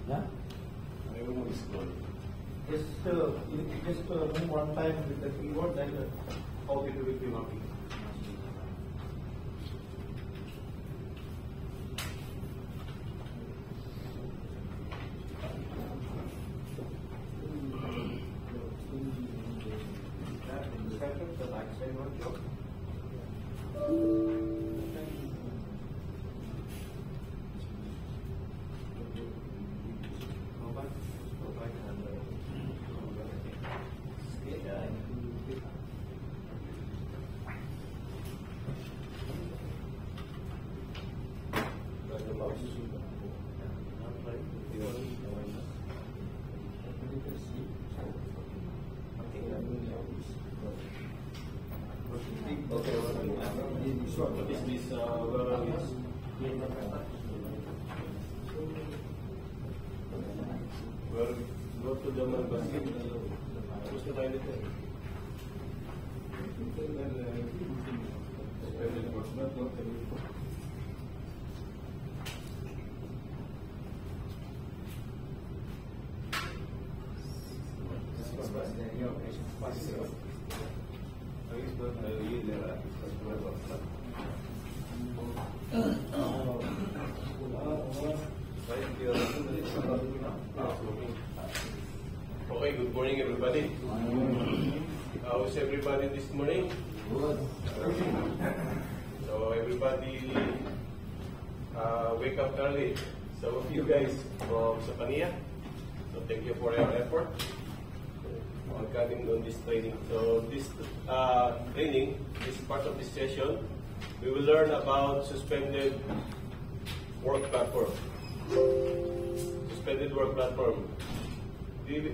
Yeah? I will move scroll. Just move one time with the keyboard, then how it will be working. The back side one, job. Okay, what is this? Well, go to the basket. Tapos na tayo dito. Okay, good morning everybody. How's everybody this morning? Good. So everybody wake up early. Some of you guys from Sapania. So thank you for your effort on coming on this training. So this training, this part of this session, we will learn about suspended work platform. Suspended work platform.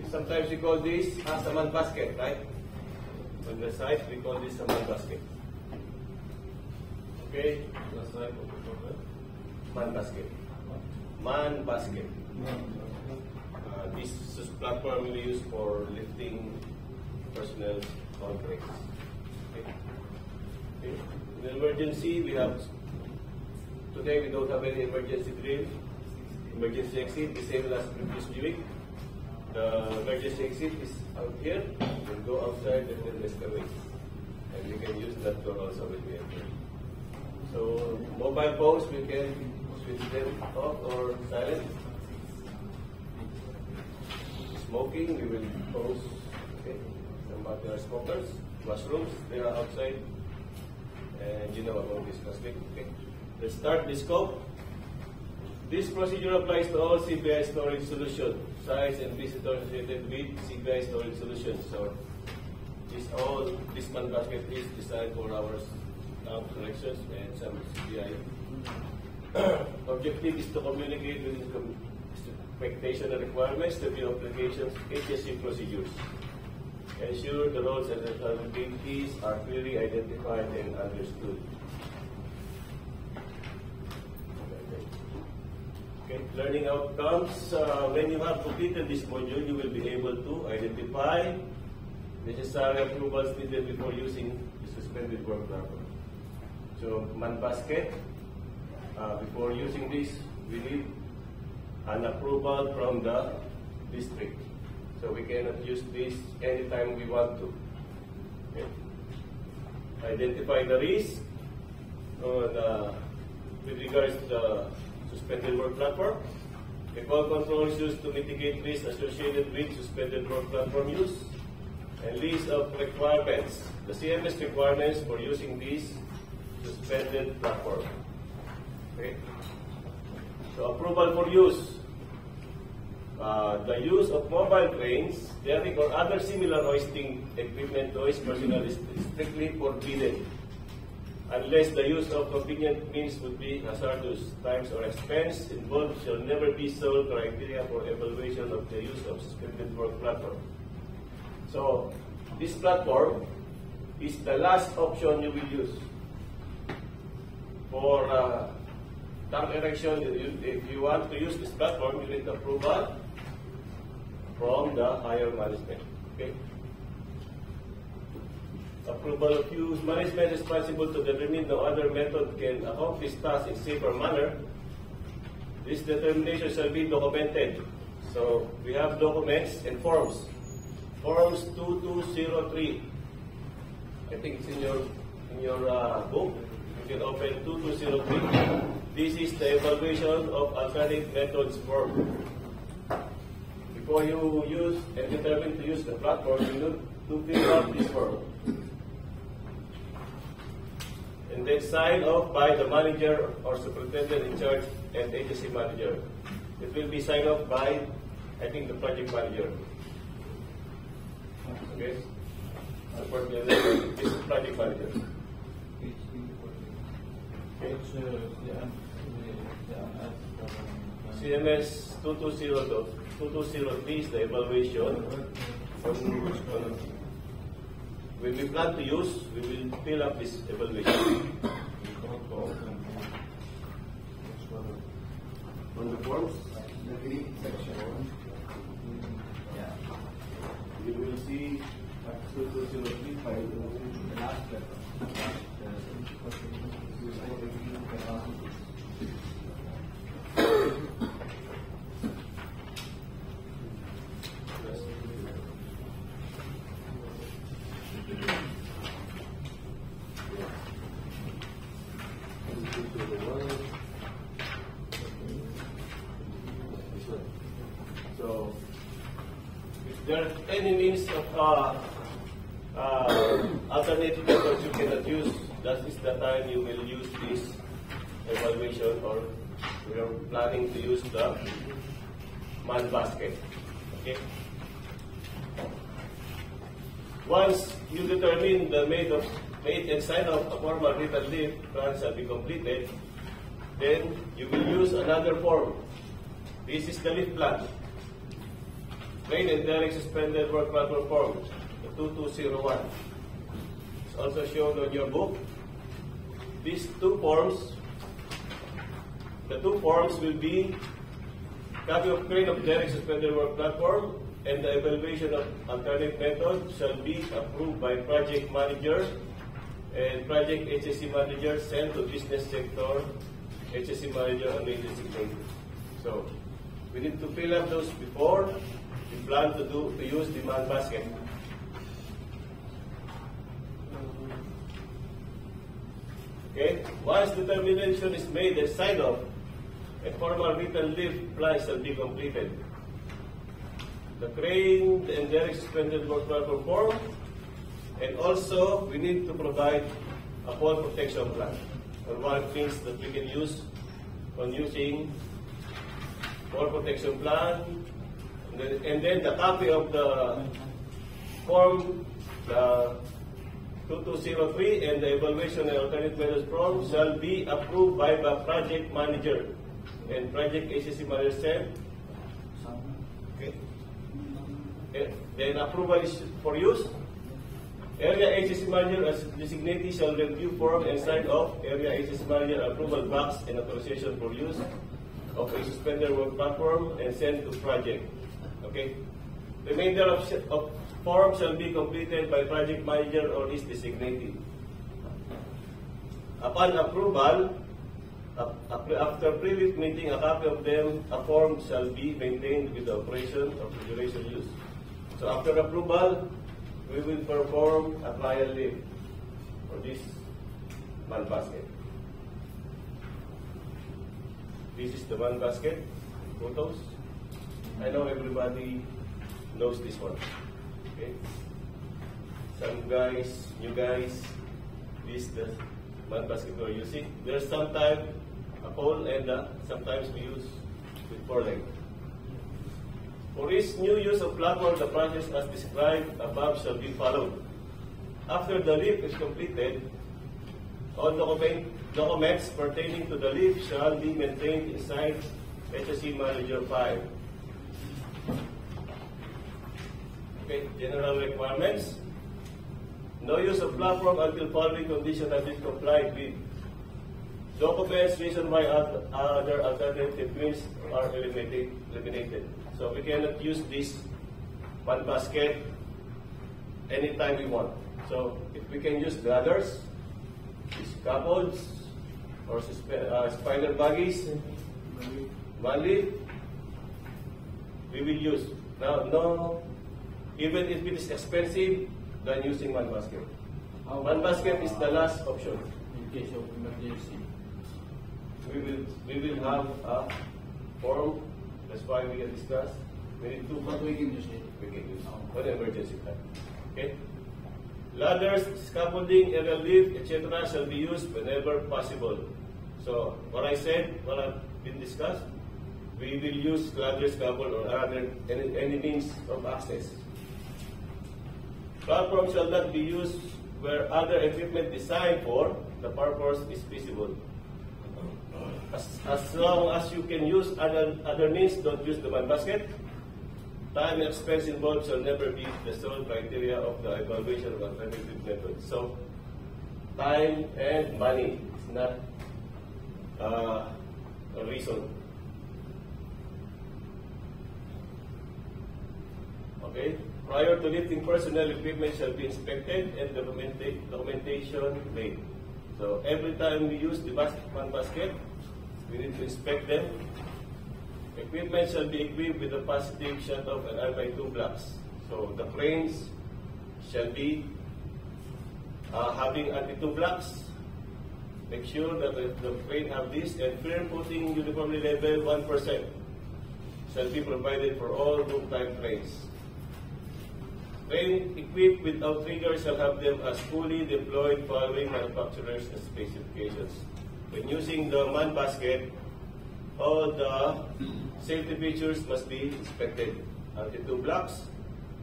Sometimes we call this as a man basket, right? On the side, we call this a man basket. Okay? Man basket. Man basket. This platform we use for lifting personnel concretes. Okay. Okay. In emergency, we have, today we don't have any emergency drill. Emergency exit, the same as previous week. The emergency exit is out here. You can go outside and then escalate. And we can use that door also when we enter. So mobile phones, we can switch them off or silent. Smoking, we will pause. Okay. Some other smokers, washrooms, they are outside. And you know about this last week. Okay. Let's start the scope. This procedure applies to all CPI storage solutions, sites and visitors associated with CPI storage solutions. So this man basket is designed for our collections and some CPI. Objective is to communicate with expectation and requirements to view applications, HSE procedures. Ensure the roles and responsibilities are clearly identified and understood. Okay. Learning outcomes. When you have completed this module, you will be able to identify necessary approvals needed before using the suspended work platform. So, man basket. Before using this, we need an approval from the district. So we cannot use this anytime we want to. Okay. Identify the risk with regards to the suspended work platform. The all controls used to mitigate risks associated with suspended work platform use. And list of requirements. The CMS requirements for using this suspended platform. Okay. So approval for use. The use of mobile cranes, derrick, or other similar hoisting equipment to hoist personnel is strictly forbidden, unless the use of convenient means would be hazardous. Times or expense involved shall never be sole criteria for evaluation of the use of suspended work platform. So, this platform is the last option you will use. For tank erection, if you want to use this platform, you need approval from the higher management. Okay? Approval of use. Management responsible to determine no other method can accomplish tasks in safer manner This determination shall be documented. So we have documents and forms. Forms 2203. I think it's in your book. You can open 2203. This is the evaluation of alternative methods form. Before you use and determine to use the platform, you need to fill out this form. And then sign off by the manager or superintendent in charge and agency manager. It will be signed off by, I think, the project manager. Okay? This is project manager. CMS 2203 is the evaluation. When we plan to use, we will fill up this evaluation. On the forms, The green section. you will see 2203 file. The last letter. So, if there are any means of alternative methods you cannot use, that is the time you will use this evaluation, or we are planning to use the man basket. Okay? Once you determine the made and sign of a formal written leave plan shall be completed, then you will use another form. This is the leave plan. Made and direct suspended work platform form, the 2201. It's also shown on your book. These two forms, the two forms will be copy of crane of direct suspended work platform, and the evaluation of alternative method shall be approved by project manager and project HSC manager, sent to business sector, HSC manager, and agency name. So we need to fill up those before we plan to use the man basket. Okay? Once determination is made and signed off, a formal written leave plan shall be completed. The crane and direct suspended work platform form, and also we need to provide a fall protection plan. Or one of the things that we can use on using fall protection plan, and then the copy of the form, the 2203, and the evaluation and alternative methods form shall be approved by the project manager and project HSC manager sent. Okay. Then approval is for use. Area HSC manager as designated shall review form and sign off area HSC manager approval box and authorization for use of a suspended work platform and send to project. Okay. Remainder of form shall be completed by project manager or his designated. Upon approval, after previous meeting, a copy of them, a form shall be maintained with the operation of regulation use. So after approval, we will perform a trial leave for this man basket. This is the man basket photos. I know everybody knows this one. Okay. Some guys, new guys, this the man basket we're using. There's sometimes a pole and sometimes we use with 4 legs. For this new use of platform, the process as described above shall be followed. After the leaf is completed, all documents pertaining to the leaf shall be maintained inside HSC Manager file. Okay, general requirements. No use of platform until following condition has been complied with. Documents, reason why other alternative means are eliminated. So we cannot use this man basket anytime we want. So if we can use the others, these scaffolds or spider buggies, Only we will use. Now, no, even if it is expensive, than using one basket. One basket is the last option. In case of emergency. We will have a form. That's why we can discuss. We need two. But we can use it. We can use one emergency plan. Okay. Ladders, scaffolding, aerial lift, etc. shall be used whenever possible. So what I said, what I've been discussed, we will use ladder, scaffold, or other any means of access. Platform shall not be used where other equipment designed for the purpose is visible. As long as you can use other means, don't use the one basket. Time and expense involved shall never be the sole criteria of the evaluation of an effective method. So, time and money is not a reason. Okay? Prior to lifting, personnel equipment shall be inspected and documentation made. So, every time we use the one basket, we need to inspect them. Equipment shall be equipped with a positive shut-off and R/2 blocks. So the cranes shall be having R/2 blocks. Make sure that the crane have this, and firm footing uniformly level 1% shall be provided for all boom type cranes. Crane equipped with outriggers shall have them as fully deployed following manufacturer's specifications. When using the man basket, all the safety features must be inspected. R/2 blocks,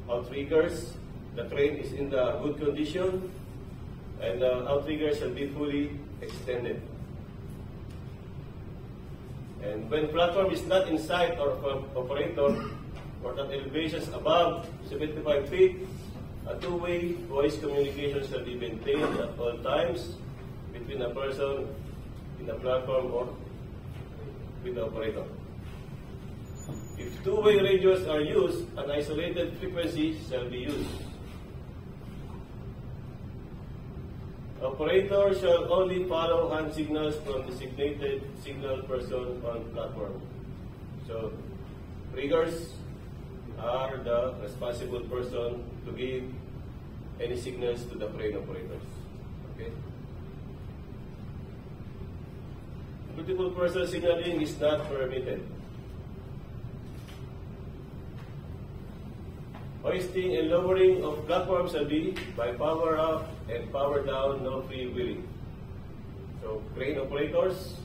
outriggers, the crane is in the good condition, and the outriggers shall be fully extended. And when platform is not in sight or operator, or at elevations above 75 feet, a two-way voice communication shall be maintained at all times between a person in the platform or with the operator. If two-way radios are used, an isolated frequency shall be used. Operator shall only follow hand signals from designated signal person on platform. So, riggers are the responsible person to give any signals to the crane operators. Okay? Multiple person signaling is not permitted. Hoisting and lowering of platforms shall be by power up and power down, no freewheeling. So, crane operators,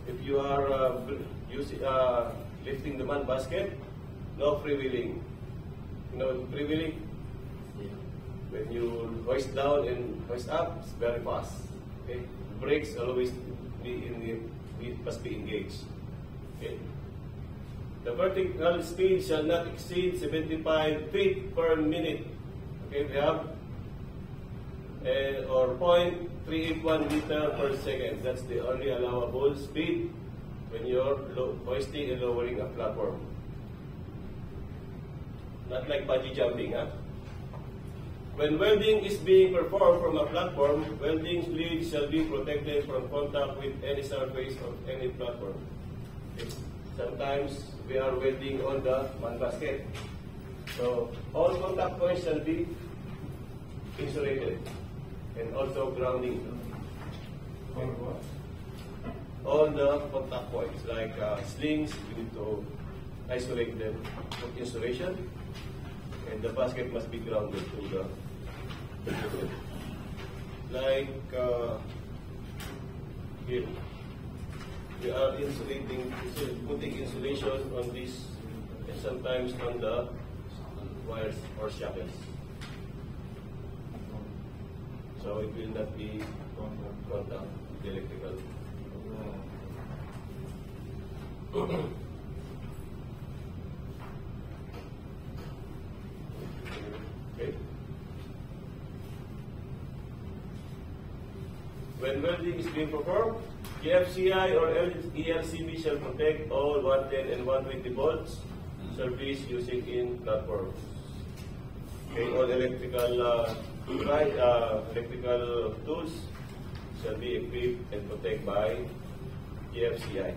if you are lifting the man basket, no freewheeling. You know freewheeling? When you hoist down and hoist up, it's very fast. Okay? Brakes always must be engaged. Okay? The vertical speed shall not exceed 75 feet per minute. Okay, we have or 0.381 meter per second. That's the only allowable speed when you're hoisting and lowering a platform. Not like bungee jumping, huh? When welding is being performed from a platform, welding leads shall be protected from contact with any surface of any platform. Okay. Sometimes we are welding on the man basket. So all contact points shall be insulated and also grounding. All the contact points like slings, we need to isolate them with insulation, and the basket must be grounded to the like here. We are insulating, putting insulation on this and sometimes on the wires or shackles. So it will not be contact with the electrical. Okay. When welding is being performed, KFCI or ELCB shall protect all 110 and 120 volts service using in platforms. Okay, all electrical tools shall be equipped and protected by KFCI.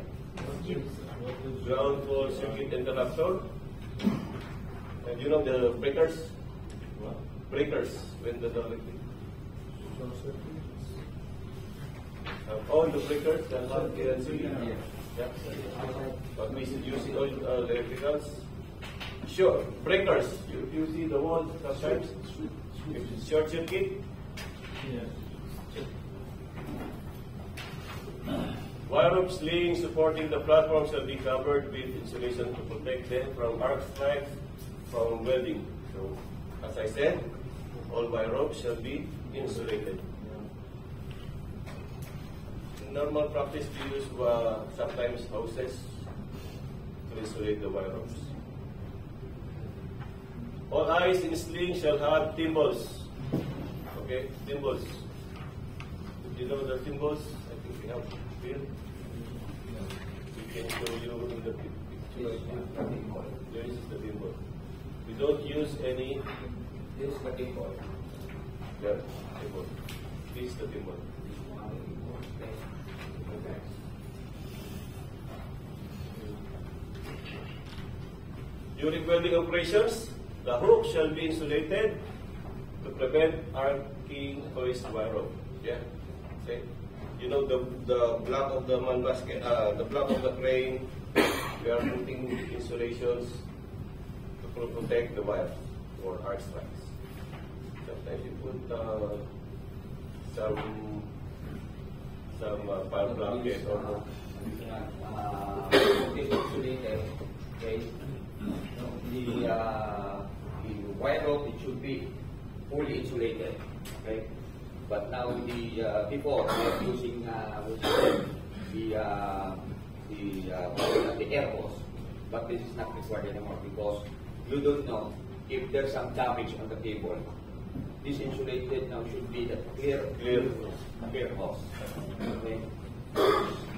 ground for circuit interrupter. And you know the breakers? Breakers when the electric. All the breakers that have KNC. Yeah. But we should use all electricals. Sure, breakers. You see the wall sometimes? Short circuit. Wire ropes laying supporting the platform shall be covered with insulation to protect them from arc strikes from welding. So, as I said, all wire ropes shall be insulated. In normal practice, we use sometimes hoses to insulate the wire ropes. All eyes in sling shall have thimbles. Okay, thimbles. You know the thimbles? I think we have here. We can show you in the picture. There is the thimble. We don't use any. This is the thimble. Yeah, thimble. This is the thimble. During welding operations, the hook shall be insulated to prevent arcing hoist wire rope. Yeah, see? You know the block of the man basket, the block of the crane. We are putting insulations to protect the wire or arc strikes. Sometimes you put some fire blanket or This insulated, okay? The wire rope, it should be fully insulated, okay? But now before we are using the air hose, but this is not required anymore because you don't know if there's some damage on the cable. This insulated now should be the clear hose, okay?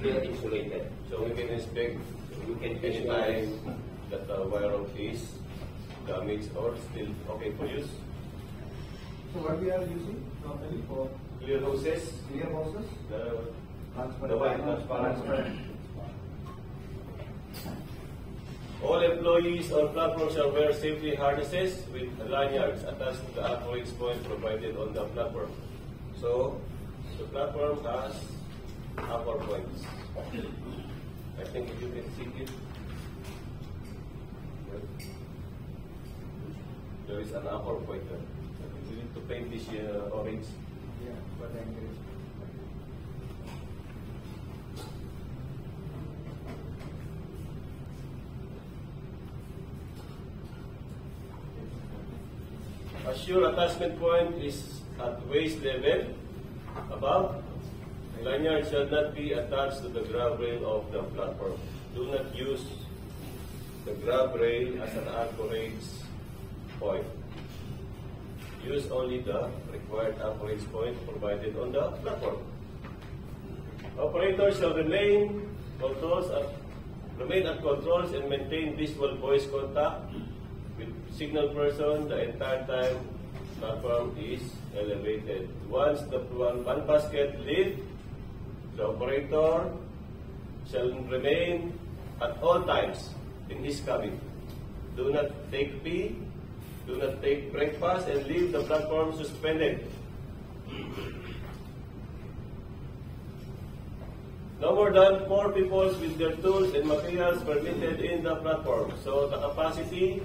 Clear insulated. so we can inspect You can anytime that the wire rope is damaged or still okay for use. So what we are using normally for Clear hoses, clear hoses? the white transparent. All employees on platform shall wear safety harnesses with lanyards attached to the upraise point provided on the platform. So the platform has upper points. I think if you can see it, there is an upper point there. We need to paint this orange. Yeah, but then there is. Assure attachment point is at waist level above. Lanyard shall not be attached to the grab rail of the platform. Do not use the grab rail as an anchorage point. Use only the required anchorage point provided on the platform. Operators shall remain at controls and maintain visual voice contact with signal person the entire time platform is elevated. Once the one basket lifts, the operator shall remain at all times in his cabin. Do not take pee, do not take breakfast, and leave the platform suspended. No more than 4 people with their tools and materials permitted in the platform. So the capacity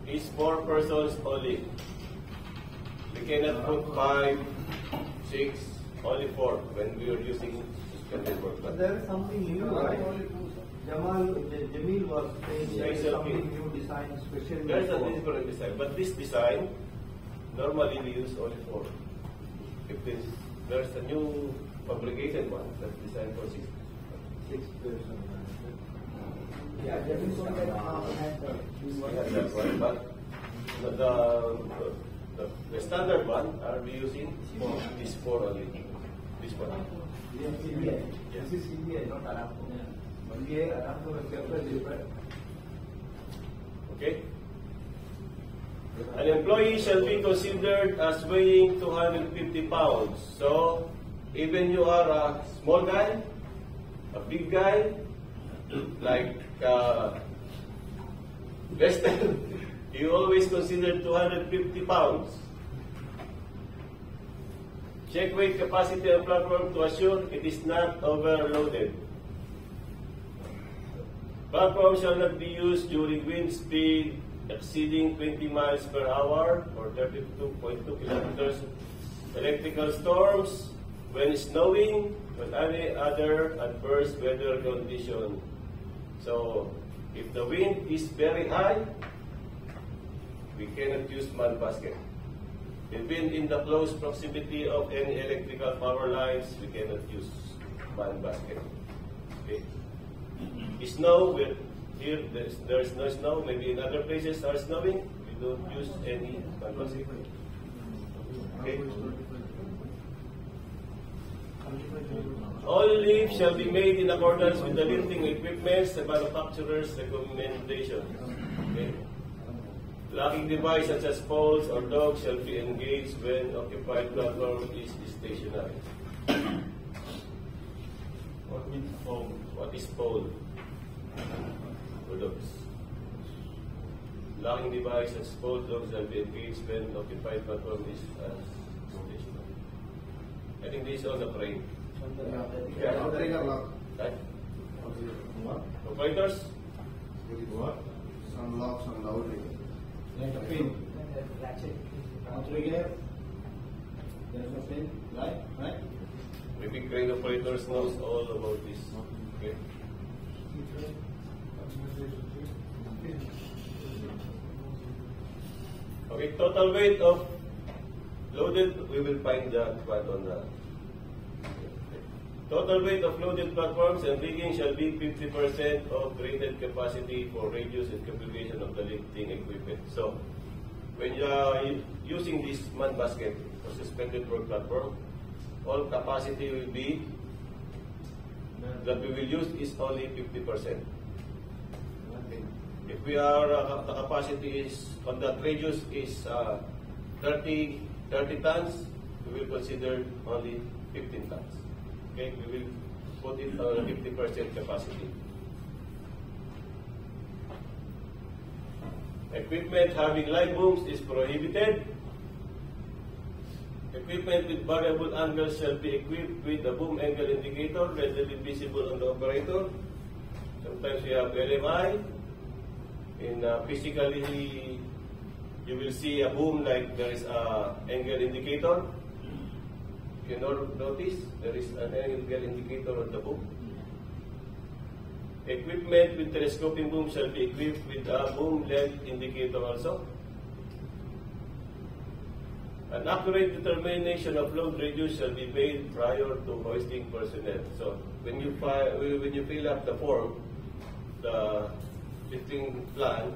is 4 persons only. We cannot put 5, 6, only 4 when we are using suspended work. But there is something new, right? Jamil was saying there is Special something kit. new design, special. There is a different design, but this design, normally we use only 4. If there's a new fabricated one that's designed for 6. 6 person. Yeah, There is one that Yeah, that's one, but the standard one are we using this 4 only. This one. CBI. This is CBI, not Aramco. Only Aramco is different. Okay? An employee shall be considered as weighing 250 pounds. So, even you are a small guy, a big guy, like Vestel, you always consider 250 pounds. Check weight capacity of platform to assure it is not overloaded. Platform shall not be used during wind speed exceeding 20 miles per hour or 32.2 kilometers, electrical storms, when snowing, with any other adverse weather condition. So, if the wind is very high, we cannot use mud basket. Even in the close proximity of any electrical power lines, we cannot use mud basket. Okay. Snow, here there's no snow, maybe in other places are snowing, we don't use any mud basket. Okay. All lifts shall be made in accordance with the lifting equipment's the manufacturer's recommendation. Okay. Locking device such as poles or dogs shall be engaged when occupied platform is stationary. What means pole? What is pole? Or dogs. Locking device such as poles, dogs shall be engaged when occupied platform is stationary. I think this is on the frame. Yeah, outrigger lock. Right? What? Operators? What? Some locks on the outrigger. Like a pin. Outrigger. There's a pin. Right? Maybe crane operators knows all about this. Okay. Okay, total weight of loaded, we will find that one on the total weight of loaded platforms and rigging shall be 50% of rated capacity for radius and configuration of the lifting equipment. So, when you are using this mud basket or suspended work platform, all capacity will be, that we will use is only 50%. If we are, the capacity is, on that radius is 30 tons, we will consider only 15 tons. Okay, we will put it on 50% capacity. Equipment having live booms is prohibited. Equipment with variable angles shall be equipped with a boom angle indicator readily visible on the operator. Sometimes we have LMI. In physically, you will see a boom like there is a angle indicator. You notice there is an angle indicator on the boom. Equipment with telescoping boom shall be equipped with a boom length indicator also. An accurate determination of load radius shall be made prior to hoisting personnel. So when you fill up the form, the lifting plan,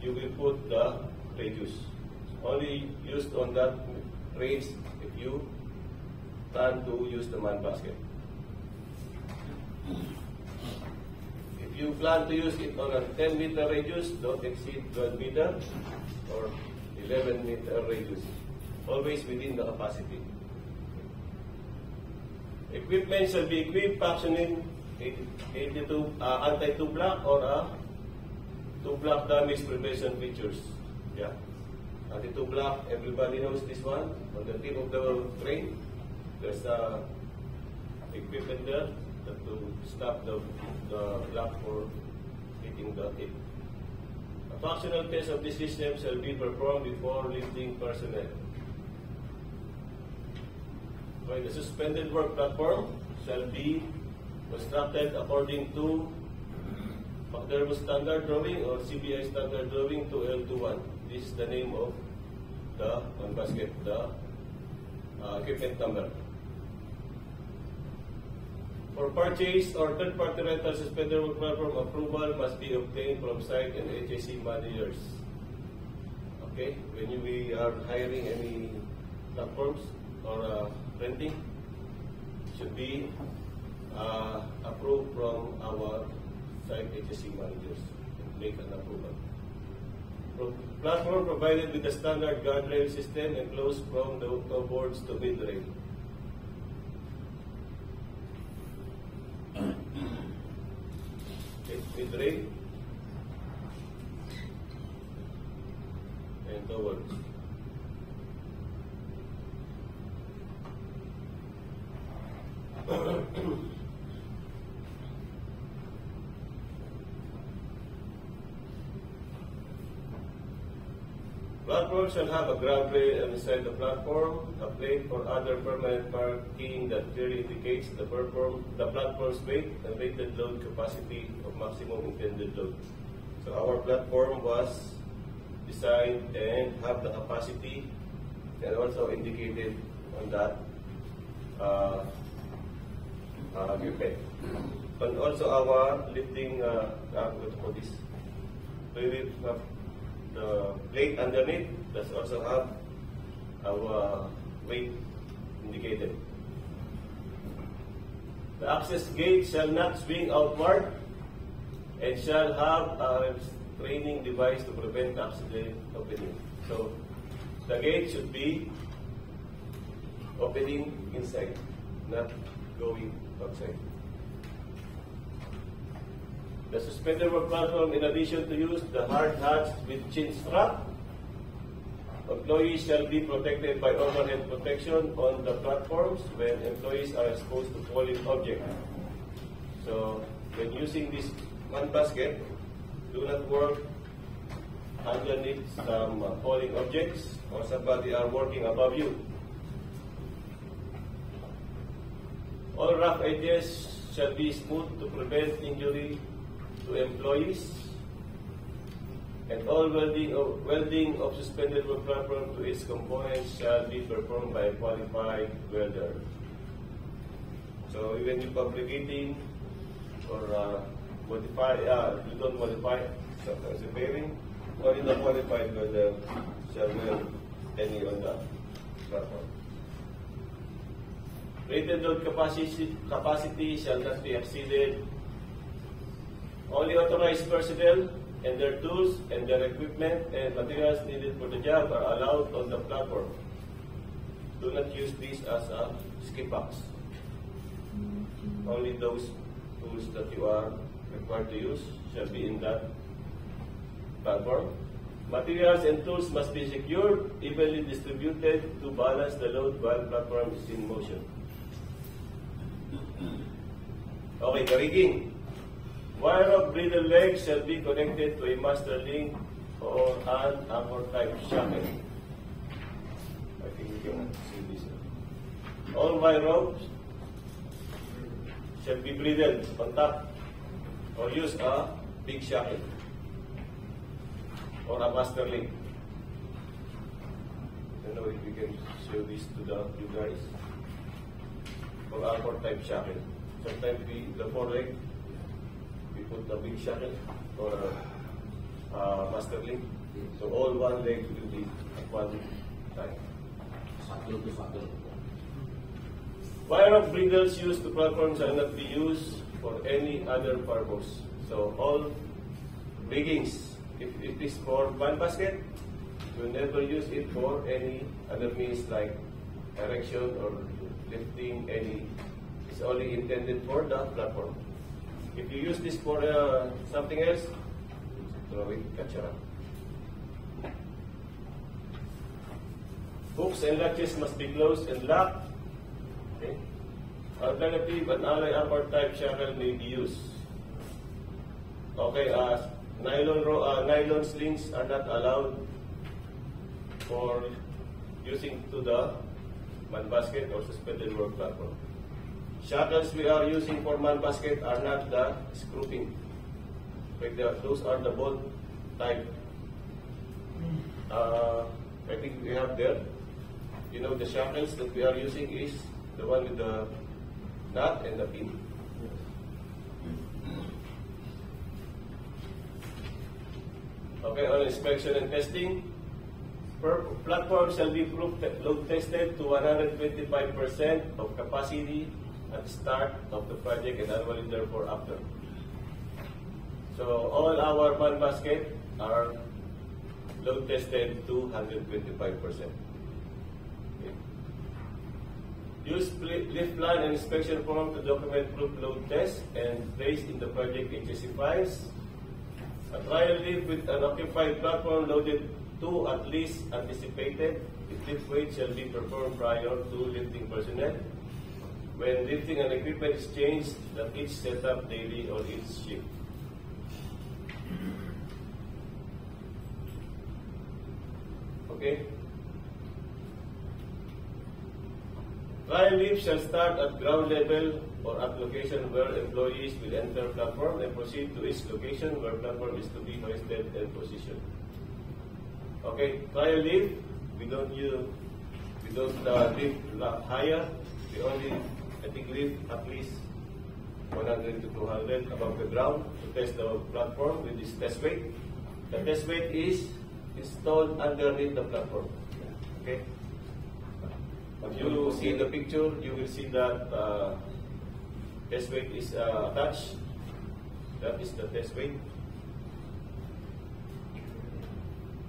you will put the radius. Only used on that range if you plan to use the mud basket. If you plan to use it on a 10-meter radius, don't exceed 12 meter or 11-meter radius. Always within the capacity. Equipment shall be equipped functioning anti-2 block or a 2 block damage prevention features. Yeah. Anti-2 block, everybody knows this one. On the tip of the crane, there's a equipment there to stop the block for hitting the tip. A functional test of this system shall be performed before lifting personnel. When the suspended work platform shall be constructed according to McDermott standard drawing or CBI standard drawing to L21. This is the name of the basket, the equipment number. For purchase or third-party rental suspended work platform, approval must be obtained from site and HSE managers. Okay, when we are hiring any platforms or renting, should be approved from our site HSE managers and make an approval. Platform provided with a standard guardrail system enclosed from the boards to mid-rail. mid-range, and towards. Platform shall have a ground plate inside the platform, a plate or other permanent marking that clearly indicates the platform's weight and rated load capacity of maximum intended load. So our platform was designed and have the capacity and also indicated on that gripet. And also our lifting, what is this? The plate underneath does also have our weight indicated. The access gate shall not swing outward and shall have a restraining device to prevent accident opening. So the gate should be opening inside, not going outside. The suspended work platform, in addition to use the hard hats with chin strap, employees shall be protected by overhead protection on the platforms when employees are exposed to falling objects. So, when using this man basket, do not work underneath some falling objects or somebody are working above you. All rough edges shall be smooth to prevent injury to employees, and all welding of suspended work platform to its components shall be performed by a qualified welder. So even if fabricating or you don't modify sometimes a bearing, only the qualified welder shall weld any on the platform. Rated load capacity shall not be exceeded. Only authorized personnel and their tools and their equipment and materials needed for the job are allowed on the platform. Do not use these as a skip box. Only those tools that you are required to use shall be in that platform. Materials and tools must be secured, evenly distributed to balance the load while platform is in motion. Okay, the rigging. Wire of bridle legs shall be connected to a master link or an anchor type shackle. I think you can see this. All wire ropes shall be bridled on top or use a big shackle or a master link. I don't know if we can show this to you guys. Or anchor type shackle. Sometimes the foreleg, we put a big shackle or a master link. So all one leg will be at one time. Wire of bridles used to platforms shall not be used for any other purpose. So all riggings, if it is for one basket, you never use it for any other means like erection or lifting any. It's only intended for the platform. If you use this for something else, throw it, catch it up. Hooks and latches must be closed and locked. Okay. Alternative, an alloy upper type shackle may be used. Okay, nylon slings are not allowed for using to the man basket or suspended work platform. Shackles we are using for man basket are not the screw-in. Those are the bolt type. I think we have there. You know, the shackles that we are using is the one with the nut and the pin. Okay, on inspection and testing. Platform shall be load tested to 125% of capacity at the start of the project and annually therefore after. So all our man basket are load tested to 125%. Okay. Use lift plan and inspection form to document proof load test and place in the project HSE files. A trial lift with an occupied platform loaded to at least anticipated. The lift weight shall be performed prior to lifting personnel. When lifting and equipment is changed, that each setup daily or each shift. Okay. Trial lift shall start at ground level or at location where employees will enter platform and proceed to each location where platform is to be hoisted and positioned. Okay, trial lift, we don't lift higher. We only, I think, lift at least 100 to 200 above the ground to test the platform with this test weight. The test weight is installed underneath the platform. Okay. If you see the picture, you will see that test weight is attached. That is the test weight.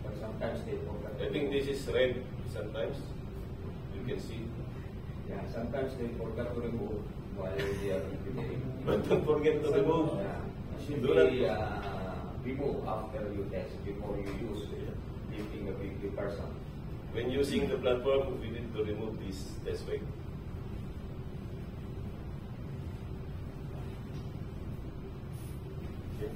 But sometimes they forget. I think this is red sometimes. You can see. Yeah, sometimes they forget to remove while they are lifting. But don't forget to remove. Yeah. Should Do not- be remove after you test before you use lifting a big person. When using the platform, we need to remove this test weight. Okay.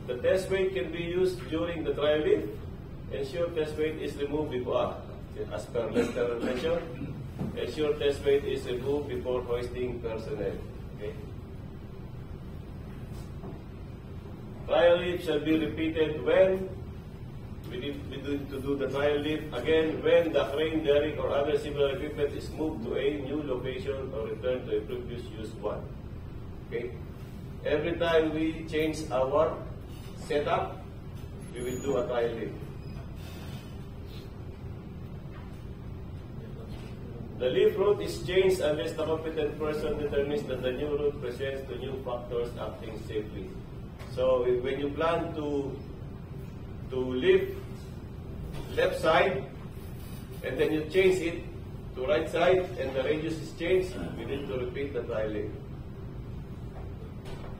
The test weight can be used during the trial lift. Ensure test weight is removed before, as per Lester mentioned. Ensure test weight is removed before hoisting personnel. Okay. Trial lift shall be repeated when we need to do the trial lift again when the crane, derrick, or other similar equipment is moved to a new location or returned to a previous use one. Okay. Every time we change our setup, we will do a trial lift. The lift route is changed unless the competent person determines that the new route presents the new factors acting safely. So when you plan to lift left side and then you change it to right side and the radius is changed, we need to repeat the trial lift.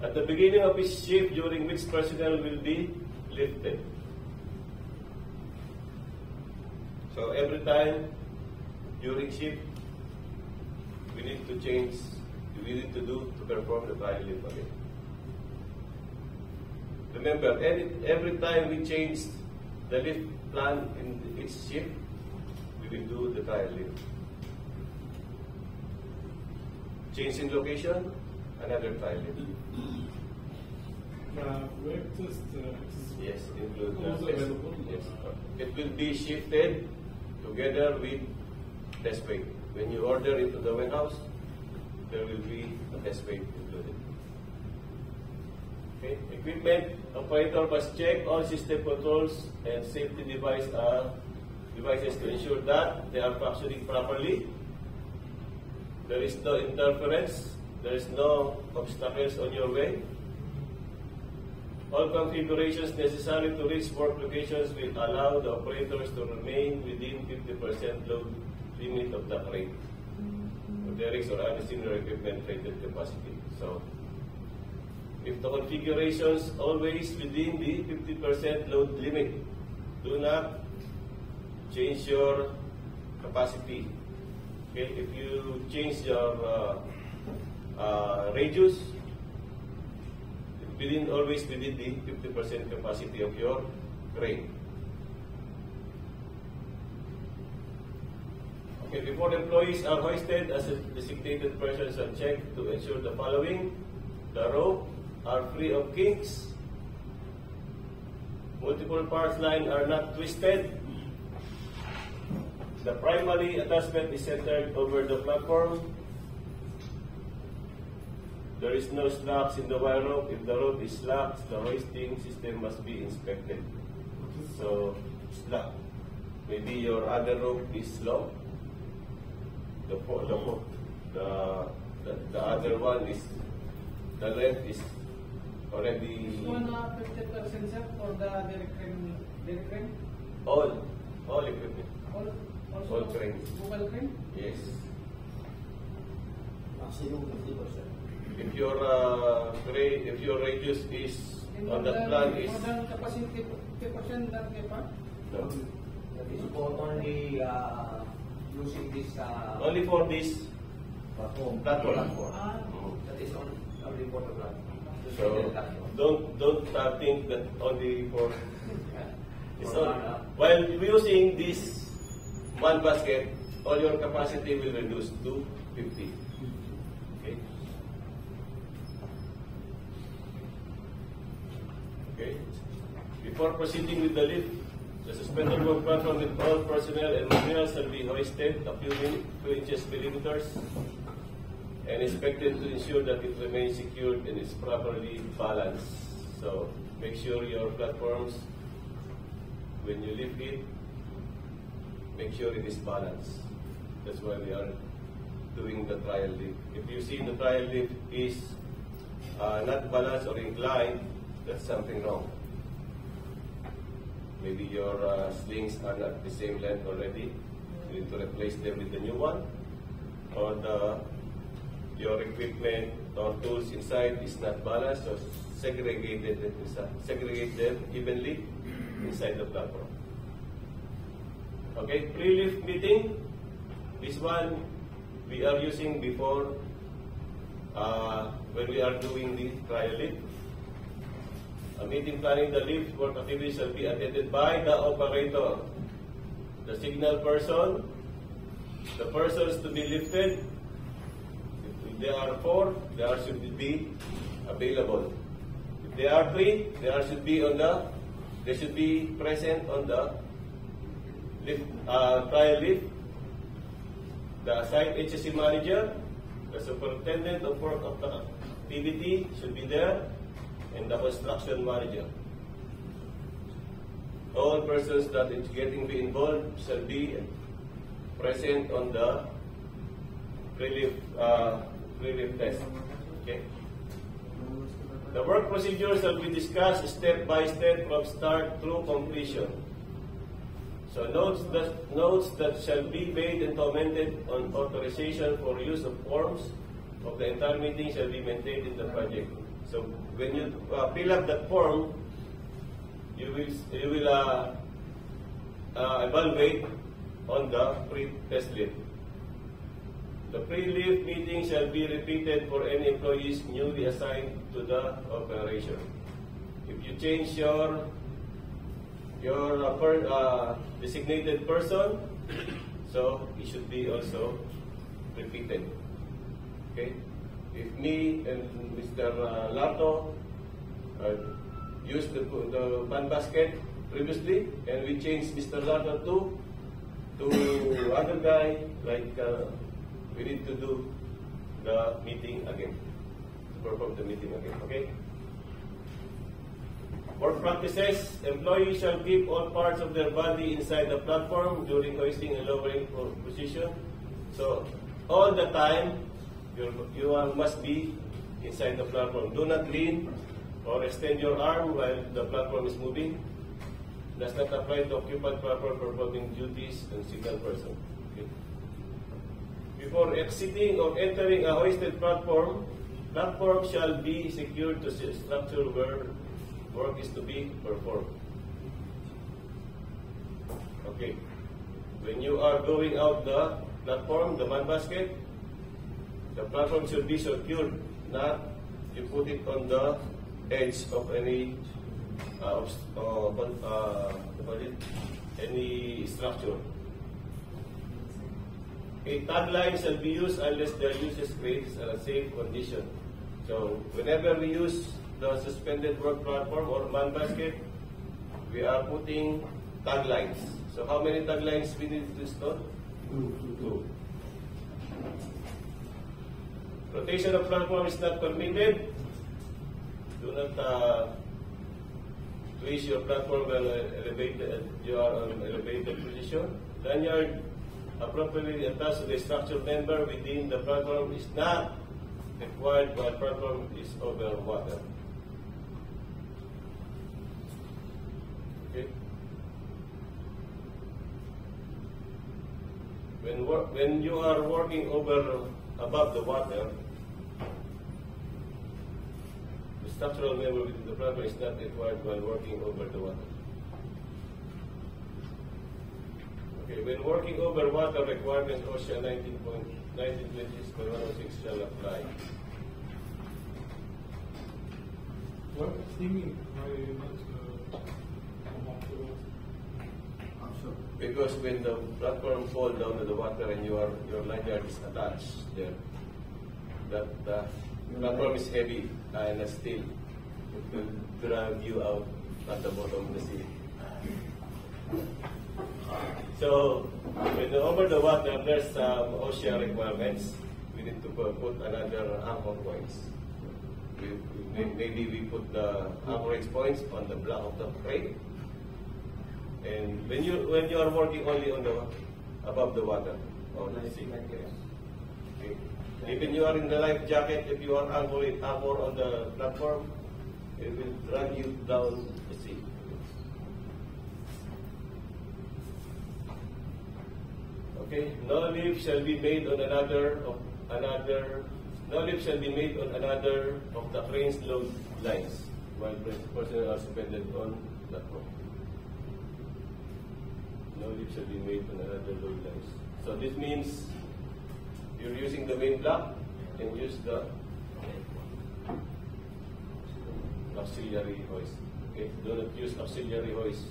At the beginning of each shift during which personnel will be lifted. So every time during shift, we need to change, we need to perform the trial lift again. Remember, every time we change the lift plan in each shift, we will do the trial lift. Change in location, another trial lift. Web test Yes, include also test. available. Yes. It will be shifted together with test weight. When you order it to the warehouse, there will be a test weight included. Okay. Equipment operator must check all system controls and safety devices to ensure that they are functioning properly. There is no interference. There is no obstacles on your way. All configurations necessary to reach work locations will allow the operators to remain within 50% load limit of the crane, or derricks or other similar equipment rated capacity. So, if the configurations always within the 50% load limit, do not change your capacity. Okay, if you change your radius, always within the 50% capacity of your crane. Okay, before employees are hoisted, as a designated persons are checked to ensure the following: the rope are free of kinks, multiple parts line are not twisted, the primary attachment is centered over the platform, there is no slacks in the wire rope. If the rope is slack, the hoisting system must be inspected. So, slack. Maybe your other rope is long. The other one is, the length is already One 50% sir for the direct crane. all equipment. All All crane. Mobile crane? Yes. Maximum 50%. If your if your radius is on the plan is More than capacity 50% that CAPA? no. That is for only using this Only for this Platform. platform. Ah, that is only for the platform. So don't think that only for it's For on, while using this one basket, all your capacity will reduce to 50. Okay. Okay. Before proceeding with the lift, the suspended work platform with all personnel and materials shall be hoisted a few inches millimeters and inspected to ensure that it remains secured and is properly balanced. So make sure your platforms, when you lift it, make sure it is balanced. That's why we are doing the trial lift. If you see the trial lift is not balanced or inclined, that's something wrong. Maybe your slings are not the same length already. You need to replace them with the new one. Or your equipment or tools inside is not balanced, so segregate them evenly inside the platform. Okay, pre-lift meeting. This one we are using before when we are doing the trial lift. A meeting planning the lift work activity shall be attended by the operator, the signal person, the persons to be lifted. If there are 4, there should be available. If there are 3, they should be present on the lift, trial lift. The site HSE manager, the superintendent of work of the activity should be there, and the construction manager. All persons that is getting be involved shall be present on the pre-lift test. Okay. The work procedure shall be discussed step by step from start through completion. So notes that shall be made and commented on authorization for use of forms of the entire meeting shall be maintained in the project. So when you fill up that form, you will evaluate on the pre-test lift. The pre-lift meeting shall be repeated for any employees newly assigned to the operation. If you change your designated person, so it should be also repeated. Okay. If me and Mr. Lato used the pan basket previously, and we changed Mr. Lato to other guy, like we need to do the meeting again, to perform the meeting again. Okay. Work practices: employees shall keep all parts of their body inside the platform during hoisting and lowering position. So all the time, you must be inside the platform. Do not lean or extend your arm while the platform is moving. Does not apply to occupied platform performing duties and signal person. Okay. Before exiting or entering a hoisted platform shall be secured to the structure where work is to be performed. Okay. When you are going out the platform, the man basket, the platform should be secured, not you put it on the edge of any structure. A tagline shall be used unless their use creates a safe condition. So whenever we use the suspended work platform or man basket, we are putting taglines. So how many taglines we need to install? 2. Rotation of platform is not permitted. Do not twist your platform while elevated. You are on elevated position. Lanyard appropriately attached to the structure member within the platform is not required while platform is over water. Okay. when you are working above the water, the structural member within the platform is not required while working over the water. Okay, when working over water, requirement OSHA 1926/106 shall apply. What steaming? Why not come up to Because when the platform falls down to the water and your lanyard is attached there, that the platform is heavy and still it will drag you out at the bottom of the sea. So when you're over the water, there's some OSHA requirements. We need to put another anchor points. Maybe we put the anchorage points on the block of the crane. And when you are working only on the above the water, or the sea, okay. Even you are in the life jacket, if you are anchored on the platform, it will drag you down the sea. Okay, no leave shall be made on another of the crane's load lines while personnel are suspended on platform. No leave shall be made on another load lines. So this means you're using the main block and use the auxiliary hoist. Okay, do not use auxiliary hoist.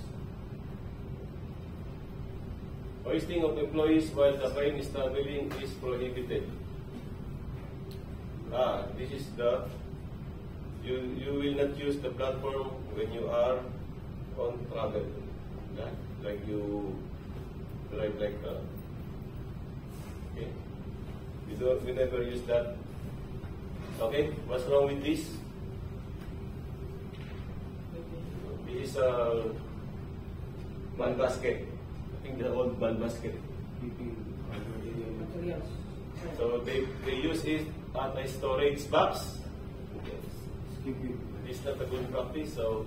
Hoisting of employees while the crane is traveling is prohibited. This is the you will not use the platform when you are on travel. Yeah? Like you drive like that. Okay? We never use that. Okay? What's wrong with this? This is a man basket. I think the old man basket. Materials. So they use it as a storage box. This is not a good practice, so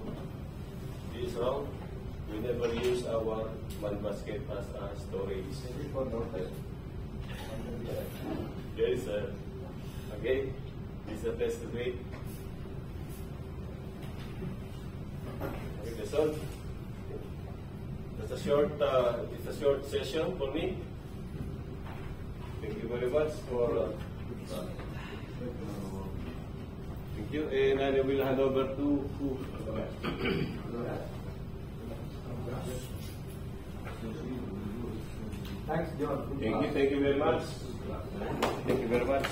this is wrong. We never use our man basket as a storage. This is for daughter. There is a, okay, this is a test weight. Okay, that's all. It's a short session for me. Thank you very much for. Thank you, and I will hand over to who? Thanks, John. Thank you very much. Thank you very much.